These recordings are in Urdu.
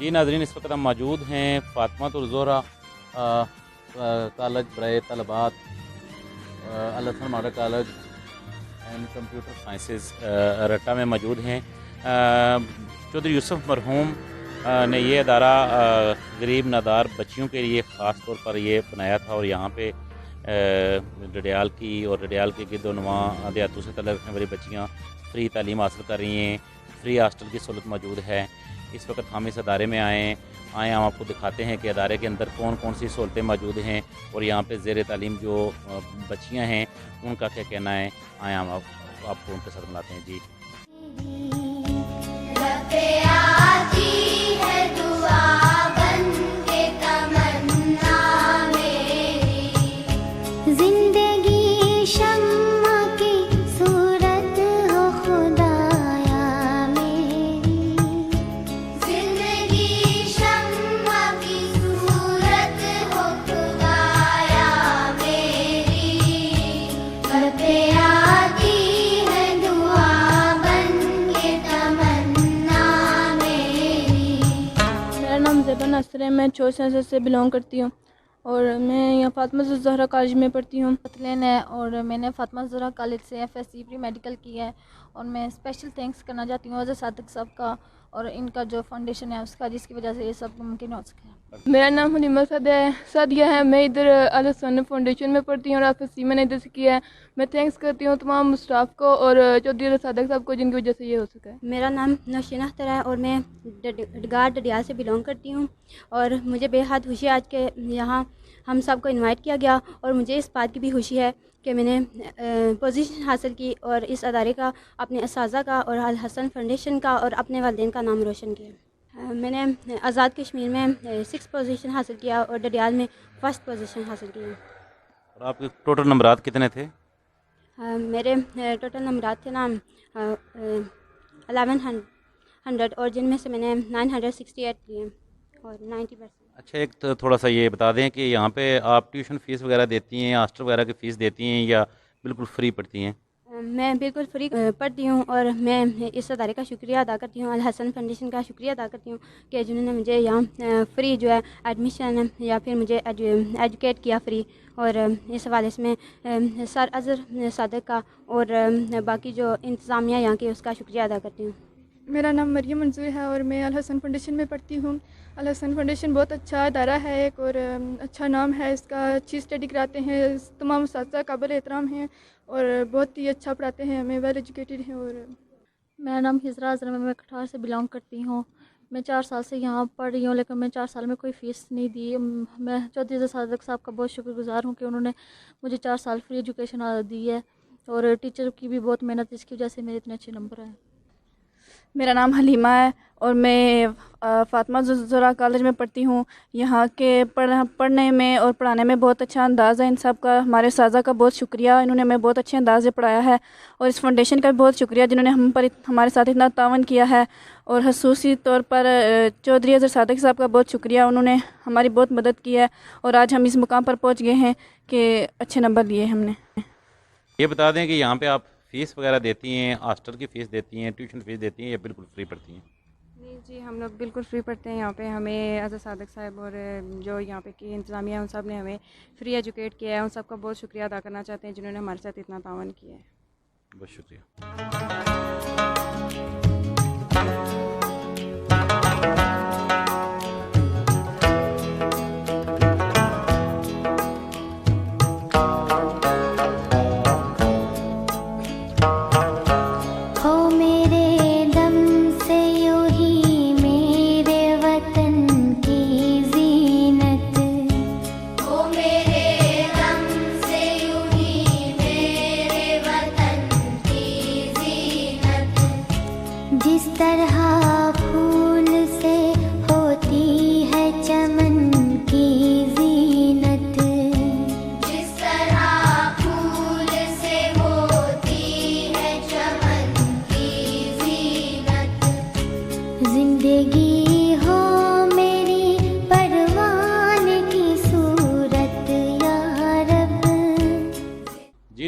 جی ناظرین، اس وقت ہم موجود ہیں فاطمہ الزہرا کالج برائے طلبات Alhassan model college and computer sciences Ratta میں موجود ہیں۔ چودھری یوسف مرحوم نے یہ ادارہ غریب نادار بچیوں کے لیے خاص طور پر یہ بنایا تھا، اور یہاں پہ ڈڈیال کی اور ڈڈیال کے گرد و نواح دیہاتوں سے تعلق رکھنے والی بچیاں فری تعلیم حاصل کر رہی ہیں۔ فری ہاسٹل کی سہولت موجود ہے۔ اس وقت ہم اس ادارے میں آئے ہم آپ کو دکھاتے ہیں کہ ادارے کے اندر کون کون سی سہولتیں موجود ہیں، اور یہاں پہ زیر تعلیم جو بچیاں ہیں ان کا کیا کہنا ہے۔ ہم آپ کو ان کے ساتھ ملاتے ہیں۔ جی میں 4 سے بلانگ کرتی ہوں اور میں یہاں فاطمہ الزہرا کالج میں پڑھتی ہوں۔ متلین ہے اور میں نے فاطمہ الزہرا کالج سے FSC پری میڈیکل کی ہے، اور میں اسپیشل تھینکس کرنا چاہتی ہوں حضرت صادق صاحب کا اور ان کا جو فاؤنڈیشن ہے اس کا، جس کی وجہ سے یہ سب ممکن ہو سکے۔ میرا نام حلیمہ سعدیہ ہے، میں ادھر الحسن فاؤنڈیشن میں پڑھتی ہوں اور FSC میں نے ادھر سے کیا ہے۔ میں تھینکس کرتی ہوں تمام اسٹاف کو اور چودھری صادق صاحب کو، جن کی وجہ سے یہ ہو سکا ہے۔ میرا نام نوشین اختر ہے اور میں ڈڈیال سے بلانگ کرتی ہوں، اور مجھے بے حد خوشی ہے آج کے یہاں ہم سب کو انوائٹ کیا گیا، اور مجھے اس بات کی بھی خوشی ہے کہ میں نے پوزیشن حاصل کی اور اس ادارے کا، اپنے اساتذہ کا اور الحسن فاؤنڈیشن کا اور اپنے والدین کا نام روشن کیا۔ میں نے آزاد کشمیر میں 6 پوزیشن حاصل کیا اور ڈڈیال میں 1st پوزیشن حاصل کی۔ اور آپ کے ٹوٹل نمبرات کتنے تھے؟ میرے ٹوٹل نمبرات تھے 1100، اور جن میں سے میں نے 968 لیے اور 90%۔ اچھا، ایک تو تھوڑا سا یہ بتا دیں کہ یہاں پہ آپ ٹیوشن فیس وغیرہ دیتی ہیں، ہاسٹل وغیرہ کی فیس دیتی ہیں، یا بالکل فری پڑھتی ہیں؟ میں بالکل فری پڑھتی ہوں، اور میں اس ادارے کا شکریہ ادا کرتی ہوں، الحسن فاؤنڈیشن کا شکریہ ادا کرتی ہوں کہ جنہوں نے مجھے یہاں فری جو ہے ایڈمیشن یا پھر مجھے ایجوکیٹ کیا فری، اور اس حوالے سے میں سر اظہر صادق کا اور باقی جو انتظامیہ یہاں کی اس کا شکریہ ادا کرتی ہوں۔ میرا نام مریم منظور ہے اور میں الحسن فاؤنڈیشن میں پڑھتی ہوں۔ الحسن فاؤنڈیشن بہت اچھا ادارہ ہے ایک، اور اچھا نام ہے اس کا، اچھی اسٹڈی کراتے ہیں، تمام اساتذہ قابل احترام ہیں اور بہت ہی اچھا پڑھاتے ہیں، ہمیں ویل ایجوکیٹڈ ہیں۔ اور میرا نام ہجرا اظہر ہے، میں کٹھار سے بلانگ کرتی ہوں۔ میں 4 سال سے یہاں پڑھ رہی ہوں، لیکن میں 4 سال میں کوئی فیس نہیں دی۔ میں چودھری صادق صاحب کا بہت شکر گزار ہوں کہ انہوں نے مجھے 4 سال فری ایجوکیشن دی ہے، اور ٹیچر کی بھی بہت محنت، جس کی وجہ سے میرے اتنے اچھے نمبر ہیں۔ میرا نام حلیمہ ہے اور میں فاطمہ الزہرا کالج میں پڑھتی ہوں۔ یہاں کے پڑھنے میں اور پڑھانے میں بہت اچھا انداز ہے ان سب کا۔ ہمارے اساتذہ کا بہت شکریہ، انہوں نے ہمیں بہت اچھے انداز سے پڑھایا ہے، اور اس فاؤنڈیشن کا بھی بہت شکریہ جنہوں نے ہمارے ساتھ اتنا تعاون کیا ہے، اور خصوصی طور پر چودھری حضرت صادق صاحب کا بہت شکریہ، انہوں نے ہماری بہت مدد کی ہے، اور آج ہم اس مقام پر پہنچ گئے ہیں کہ اچھے نمبر لیے ہم نے۔ یہ بتا دیں کہ یہاں پہ آپ فیس وغیرہ دیتی ہیں، ہاسٹل کی فیس دیتی ہیں، ٹیوشن فیس دیتی ہیں، یا بالکل فری پڑھتی ہیں؟ جی ہم لوگ بالکل فری پڑھتے ہیں یہاں پہ۔ ہمیں حضرت صادق صاحب اور جو یہاں پہ کی انتظامیہ ان سب نے ہمیں فری ایجوکیٹ کیا ہے، ان سب کا بہت شکریہ ادا کرنا چاہتے ہیں جنہوں نے ہمارے ساتھ اتنا تعاون کیا ہے۔ بہت شکریہ۔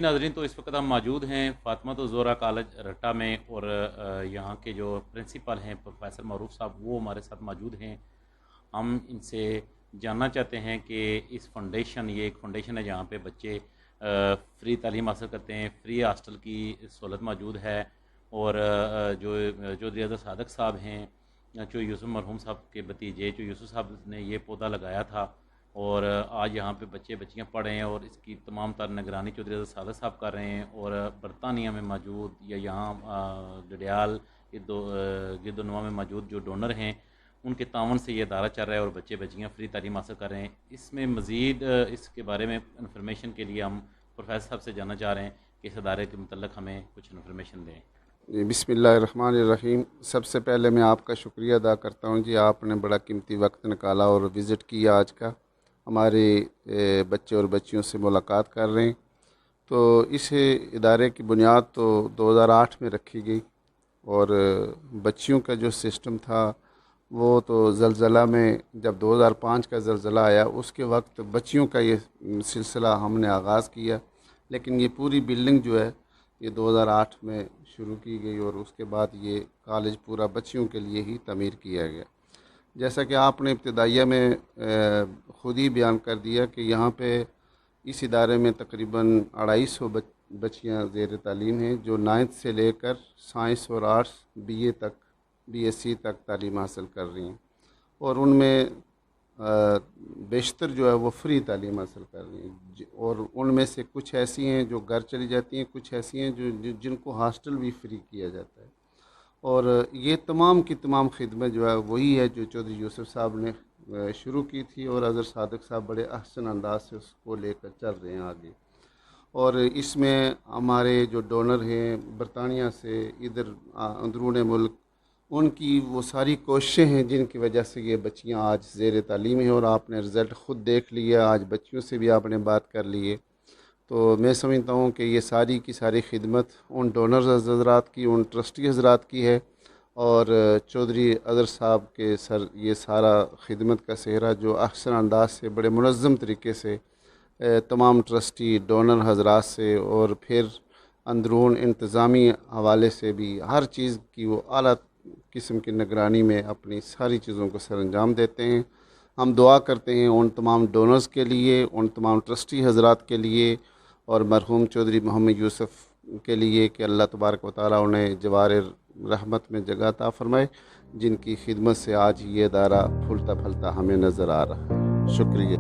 ناظرین، تو اس وقت ہم موجود ہیں فاطمہ الزہرا کالج رٹا میں، اور یہاں کے جو پرنسپل ہیں پروفیسر معروف صاحب وہ ہمارے ساتھ موجود ہیں. ہم ان سے جاننا چاہتے ہیں کہ اس فاؤنڈیشن، یہ ایک فاؤنڈیشن ہے جہاں پہ بچے فری تعلیم حاصل کرتے ہیں، فری ہاسٹل کی سہولت موجود ہے، اور جو چودھری اظہر صادق صاحب ہیں، جو یوسف مرحوم صاحب کے بھتیجے جو یوسف صاحب نے یہ پودا لگایا تھا، اور آج یہاں پہ بچے بچیاں پڑھ رہے ہیں، اور اس کی تمام تر نگرانی چودھری اظہر صادق صاحب کر رہے ہیں. اور برطانیہ میں موجود یا یہاں ڈڈیال گرد و نواح میں موجود جو ڈونر ہیں ان کے تعاون سے یہ ادارہ چل رہا ہے، اور بچے بچیاں فری تعلیم حاصل کر رہے ہیں. اس میں مزید اس کے بارے میں انفارمیشن کے لیے ہم پروفیسر صاحب سے جاننا چاہ رہے ہیں کہ اس ادارے کے متعلق ہمیں کچھ انفارمیشن دیں. جی بسم اللہ الرحمن الرحیم. سب سے پہلے میں آپ کا شکریہ ادا کرتا ہوں جی، آپ نے بڑا قیمتی وقت نکالا اور وزٹ کیا آج کا، ہمارے بچے اور بچیوں سے ملاقات کر رہے ہیں. تو اس ادارے کی بنیاد تو 2008 میں رکھی گئی، اور بچیوں کا جو سسٹم تھا وہ تو زلزلہ میں جب 2005 کا زلزلہ آیا اس کے وقت بچیوں کا یہ سلسلہ ہم نے آغاز کیا، لیکن یہ پوری بلڈنگ جو ہے یہ 2008 میں شروع کی گئی، اور اس کے بعد یہ کالج پورا بچیوں کے لیے ہی تعمیر کیا گیا. جیسا کہ آپ نے ابتدائیہ میں خود ہی بیان کر دیا کہ یہاں پہ اس ادارے میں تقریباً 250 بچیاں زیر تعلیم ہیں، جو 9th سے لے کر سائنس اور آرٹس بی ایس سی تک تعلیم حاصل کر رہی ہیں، اور ان میں بیشتر جو ہے وہ فری تعلیم حاصل کر رہی ہیں، اور ان میں سے کچھ ایسی ہیں جو گھر چلی جاتی ہیں، کچھ ایسی ہیں جن کو ہاسٹل بھی فری کیا جاتا ہے. اور یہ تمام کی تمام خدمت جو ہے وہی ہے جو چودھری یوسف صاحب نے شروع کی تھی، اور اظہر صادق صاحب بڑے احسن انداز سے اس کو لے کر چل رہے ہیں آگے. اور اس میں ہمارے جو ڈونر ہیں برطانیہ سے، ادھر اندرون ملک، ان کی وہ ساری کوششیں ہیں جن کی وجہ سے یہ بچیاں آج زیر تعلیم ہیں، اور آپ نے رزلٹ خود دیکھ لیا، آج بچیوں سے بھی آپ نے بات کر لی ہے. تو میں سمجھتا ہوں کہ یہ ساری کی ساری خدمت ان ڈونرز حضرات کی، ان ٹرسٹی حضرات کی ہے، اور چودھری اظہر صاحب کے سر یہ سارا خدمت کا سہرا جو احسن انداز سے بڑے منظم طریقے سے تمام ٹرسٹی ڈونر حضرات سے، اور پھر اندرون انتظامی حوالے سے بھی ہر چیز کی وہ اعلیٰ قسم کی نگرانی میں اپنی ساری چیزوں کو سر انجام دیتے ہیں. ہم دعا کرتے ہیں ان تمام ڈونرز کے لیے، ان تمام ٹرسٹی حضرات کے لیے، اور مرحوم چودھری محمد یوسف کے لیے کہ اللہ تبارک و تعالیٰ انہیں جوار رحمت میں جگہ عطا فرمائے، جن کی خدمت سے آج یہ ادارہ پھولتا پھلتا ہمیں نظر آ رہا ہے. شکریہ.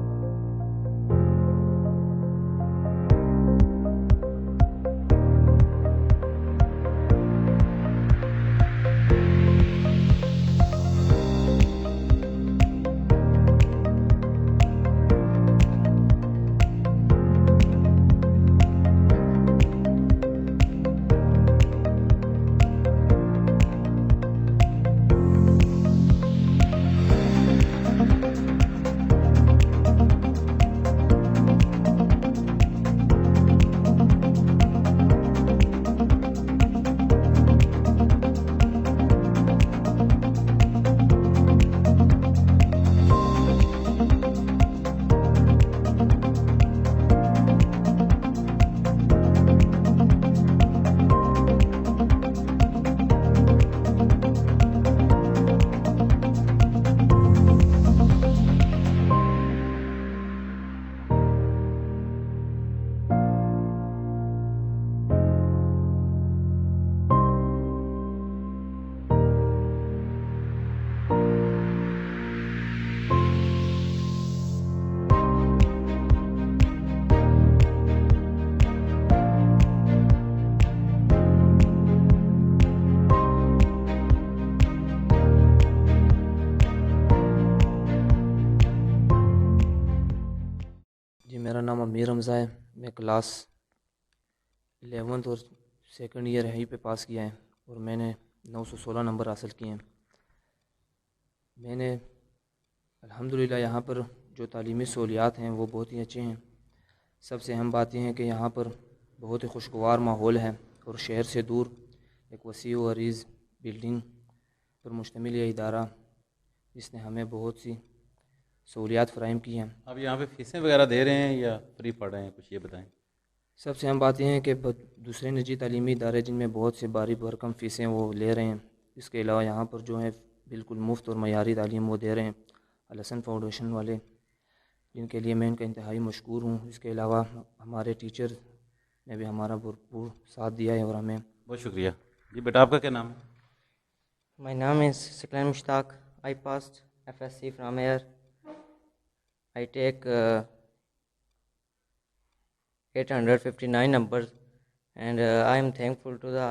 میرا نام امیر حمزہ ہے. میں کلاس 11th اور سیکنڈ ایئر یہیں پہ پاس کیا ہے، اور میں نے 916 نمبر حاصل کیے ہیں. میں نے الحمدللہ یہاں پر جو تعلیمی سہولیات ہیں وہ بہت ہی اچھے ہیں. سب سے اہم بات یہ ہے کہ یہاں پر بہت ہی خوشگوار ماحول ہے، اور شہر سے دور ایک وسیع و عریض بلڈنگ پر مشتمل یہ ادارہ جس نے ہمیں بہت سی سہولیات فراہم کی ہیں. اب یہاں پہ فیسیں وغیرہ دے رہے ہیں یا فری پڑھ رہے ہیں، کچھ یہ بتائیں. سب سے اہم بات یہ ہے کہ دوسرے نجی تعلیمی ادارے جن میں بہت سے بھاری بھرکم فیسیں وہ لے رہے ہیں، اس کے علاوہ یہاں پر جو ہے بالکل مفت اور معیاری تعلیم وہ دے رہے ہیں الحسن فاؤنڈیشن والے، جن کے لیے میں ان کا انتہائی مشکور ہوں۔ اس کے علاوہ ہمارے ٹیچر نے بھی ہمارا بھرپور ساتھ دیا ہے اور ہمیں بہت شکریہ جی۔ بیٹا آپ کا کیا نام ہے؟ My name is Siklan Mushtaq. I passed FSC from here. I take 859 numbers, and I am thankful to the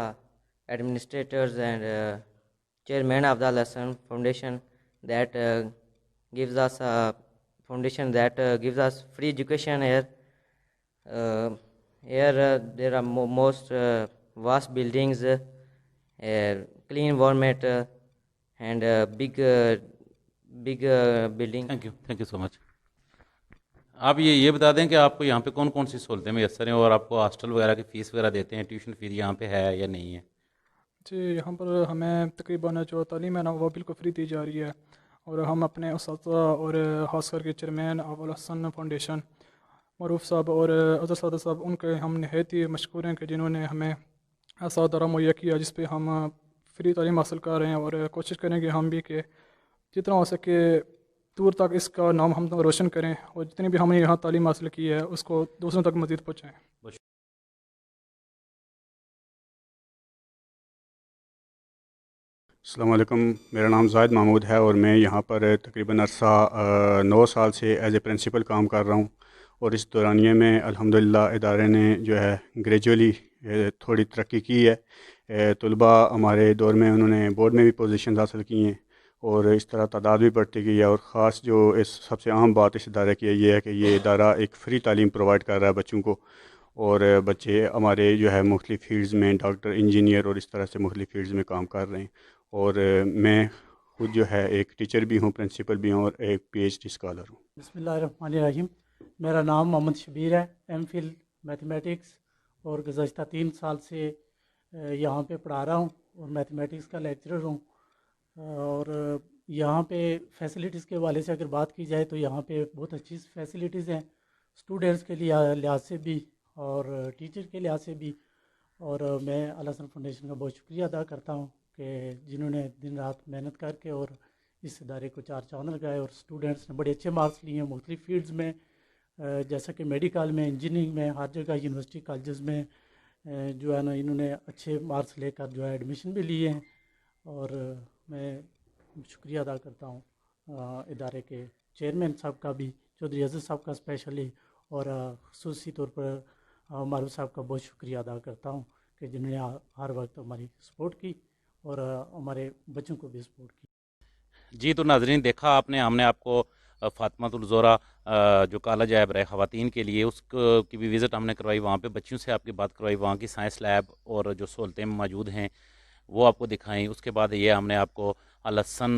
administrators and chairman of the Lesson Foundation that gives us a foundation that gives us free education here. Here there are most vast buildings, clean environment, and big building. Thank you so much. آپ یہ بتا دیں کہ آپ کو یہاں پہ کون کون سی سہولتیں میسر ہیں، اور آپ کو ہاسٹل وغیرہ کی فیس وغیرہ دیتے ہیں، ٹیوشن فیس یہاں پہ ہے یا نہیں ہے؟ جی، یہاں پر ہمیں تقریباً جو تعلیم ہے نا وہ بالکل فری دی جا رہی ہے، اور ہم اپنے اساتذہ اور خاص کر کے چیئرمین آف الحسن فاؤنڈیشن معروف صاحب اور اظہر صادق صاحب، ان کے ہم نہایت ہی مشکور ہیں کہ جنہوں نے ہمیں ایسا ادارہ مہیا کیا جس پہ ہم فری تعلیم حاصل کر رہے ہیں، اور کوشش کریں گے ہم بھی کہ جتنا ہو سکے دور تک اس کا نام ہم روشن کریں، اور جتنی بھی ہم نے یہاں تعلیم حاصل کی ہے اس کو دوسروں تک مزید پہنچائیں۔ السلام علیکم، میرا نام زاہد محمود ہے اور میں یہاں پر تقریباً عرصہ 9 سال سے ایز اے پرنسپل کام کر رہا ہوں، اور اس دورانیے میں الحمدللہ ادارے نے جو ہے گریجولی تھوڑی ترقی کی ہے۔ طلباء ہمارے دور میں انہوں نے بورڈ میں بھی پوزیشنز حاصل کی ہیں، اور اس طرح تعداد بھی بڑھتی گئی ہے، اور خاص جو اس سب سے اہم بات اس ادارے کی ہے یہ ہے کہ یہ ادارہ ایک فری تعلیم پرووائڈ کر رہا ہے بچوں کو، اور بچے ہمارے جو ہے مختلف فیلڈز میں ڈاکٹر، انجینئر اور اس طرح سے مختلف فیلڈز میں کام کر رہے ہیں، اور میں خود جو ہے ایک ٹیچر بھی ہوں، پرنسپل بھی ہوں، اور ایک پی ایچ ڈی اسکالر ہوں۔ بسم اللہ الرحمن الرحیم۔ میرا نام محمد شبیر ہے، ایم فل میتھمیٹکس، اور گزشتہ 3 سال سے یہاں پہ پڑھا رہا ہوں اور میتھمیٹکس کا لیکچرر ہوں۔ اور یہاں پہ فیسلٹیز کے حوالے سے اگر بات کی جائے تو یہاں پہ بہت اچھی فیسلٹیز ہیں، اسٹوڈنٹس کے لحاظ سے بھی اور ٹیچر کے لحاظ سے بھی، اور میں الحسن فاؤنڈیشن کا بہت شکریہ ادا کرتا ہوں کہ جنہوں نے دن رات محنت کر کے اور اس ادارے کو 4 چاند لگائے، اور اسٹوڈنٹس نے بڑے اچھے مارکس لیے ہیں مختلف فیلڈز میں، جیسا کہ میڈیکل میں، انجینئرنگ میں، ہر جگہ یونیورسٹی کالجز میں جو ہے نا انہوں نے اچھے مارکس لے کر جو ہے ایڈمیشن بھی لیے ہیں، اور میں شکریہ ادا کرتا ہوں ادارے کے چیئرمین صاحب کا بھی، چودھری عزت صاحب کا اسپیشلی، اور خصوصی طور پر معروف صاحب کا بہت شکریہ ادا کرتا ہوں کہ جنہوں نے ہر وقت ہماری سپورٹ کی اور ہمارے بچوں کو بھی سپورٹ کی۔ جی، تو ناظرین دیکھا آپ نے، ہم نے آپ کو فاطمۃ الزہرا جو کالج ہے برائے خواتین کے لیے، اس کی بھی وزٹ ہم نے کروائی، وہاں پہ بچیوں سے آپ کی بات کروائی، وہاں کی سائنس لیب اور جو سہولتیں موجود ہیں وہ آپ کو دکھائیں۔ اس کے بعد یہ ہم نے آپ کو الحسن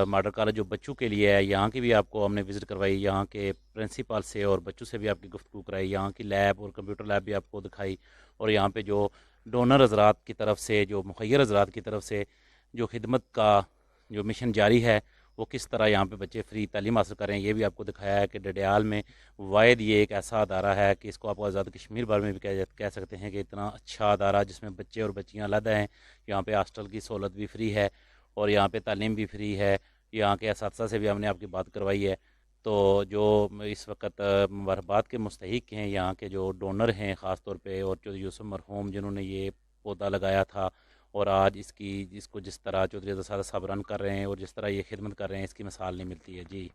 ماڈل کالج جو بچوں کے لیے ہے، یہاں کی بھی آپ کو ہم نے وزٹ کروائی، یہاں کے پرنسپل سے اور بچوں سے بھی آپ کی گفتگو کرائی، یہاں کی لیب اور کمپیوٹر لیب بھی آپ کو دکھائی، اور یہاں پہ جو ڈونر حضرات کی طرف سے، جو مخیر حضرات کی طرف سے جو خدمت کا جو مشن جاری ہے وہ کس طرح یہاں پہ بچے فری تعلیم حاصل کریں، یہ بھی آپ کو دکھایا ہے کہ ڈڈیال میں واحد یہ ایک ایسا ادارہ ہے کہ اس کو آپ آزاد کشمیر بھر میں بھی کہہ سکتے ہیں کہ اتنا اچھا ادارہ جس میں بچے اور بچیاں علیحدہ ہیں، یہاں پہ ہاسٹل کی سہولت بھی فری ہے اور یہاں پہ تعلیم بھی فری ہے، یہاں کے اساتذہ سے بھی ہم نے آپ کی بات کروائی ہے۔ تو جو اس وقت مبارکباد کے مستحق ہیں یہاں کے جو ڈونر ہیں خاص طور پہ، اور چودھری یوسف مرحوم جنہوں نے یہ پودا لگایا تھا، اور آج اس کو جس طرح چودھری عزت صادق صاحب رن کر رہے ہیں اور جس طرح یہ خدمت کر رہے ہیں، اس کی مثال نہیں ملتی ہے۔ جی